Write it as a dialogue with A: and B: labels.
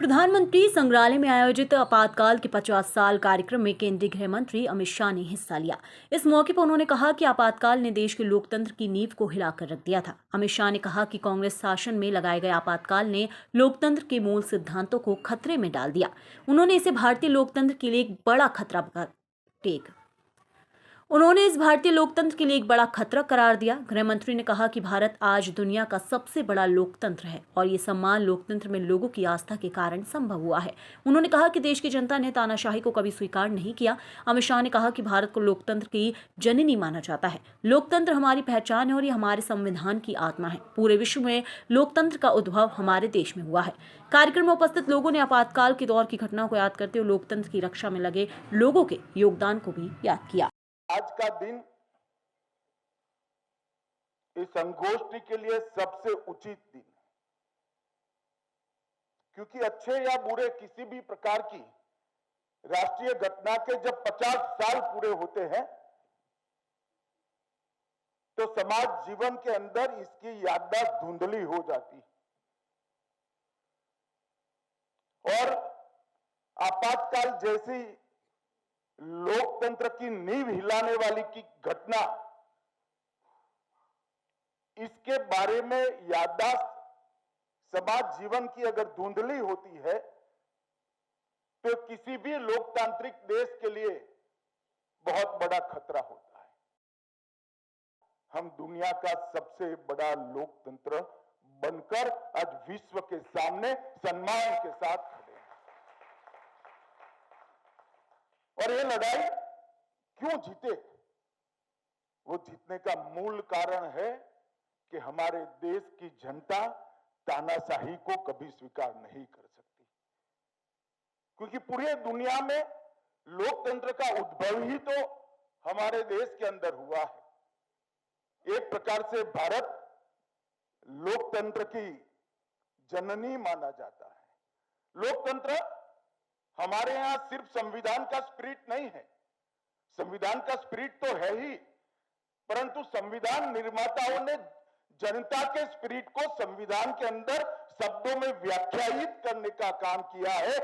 A: प्रधानमंत्री संग्रहालय में आयोजित आपातकाल के 50 साल कार्यक्रम में केंद्रीय गृह मंत्री अमित शाह ने हिस्सा लिया। इस मौके पर उन्होंने कहा कि आपातकाल ने देश के लोकतंत्र की नींव को हिलाकर रख दिया था। अमित शाह ने कहा कि कांग्रेस शासन में लगाए गए आपातकाल ने लोकतंत्र के मूल सिद्धांतों को खतरे में डाल दिया। उन्होंने इसे भारतीय लोकतंत्र के लिए एक बड़ा खतरा करार दिया। गृह मंत्री ने कहा कि भारत आज दुनिया का सबसे बड़ा लोकतंत्र है और ये सम्मान लोकतंत्र में लोगों की आस्था के कारण संभव हुआ है। उन्होंने कहा कि देश की जनता ने तानाशाही को कभी स्वीकार नहीं किया। अमित शाह ने कहा कि भारत को लोकतंत्र की जननी माना जाता है। लोकतंत्र हमारी पहचान है और ये हमारे संविधान की आत्मा है। पूरे विश्व में लोकतंत्र का उद्भव हमारे देश में हुआ है। कार्यक्रम में उपस्थित लोगों ने आपातकाल के दौर की घटनाओं को याद करते हुए लोकतंत्र की रक्षा में लगे लोगों के योगदान को भी याद किया।
B: आज का दिन इस संगोष्ठी के लिए सबसे उचित दिन है, क्योंकि अच्छे या बुरे किसी भी प्रकार की राष्ट्रीय घटना के जब 50 साल पूरे होते हैं तो समाज जीवन के अंदर इसकी याददाश्त धुंधली हो जाती है और आपातकाल जैसी लोकतंत्र की नींव हिलाने वाली की घटना, इसके बारे में याददाश्त समाज जीवन की अगर धुंधली होती है तो किसी भी लोकतांत्रिक देश के लिए बहुत बड़ा खतरा होता है। हम दुनिया का सबसे बड़ा लोकतंत्र बनकर आज विश्व के सामने सम्मान के साथ खड़े हैं। और ये लड़ाई क्यों जीते? वो जीतने का मूल कारण है कि हमारे देश की जनता तानाशाही को कभी स्वीकार नहीं कर सकती, क्योंकि पूरी दुनिया में लोकतंत्र का उद्भव ही तो हमारे देश के अंदर हुआ है। एक प्रकार से भारत लोकतंत्र की जननी माना जाता है। लोकतंत्र हमारे यहां सिर्फ संविधान का स्पिरिट नहीं है, संविधान का स्पिरिट तो है ही, परंतु संविधान निर्माताओं ने जनता के स्पिरिट को संविधान के अंदर शब्दों में व्याख्यायित करने का काम किया है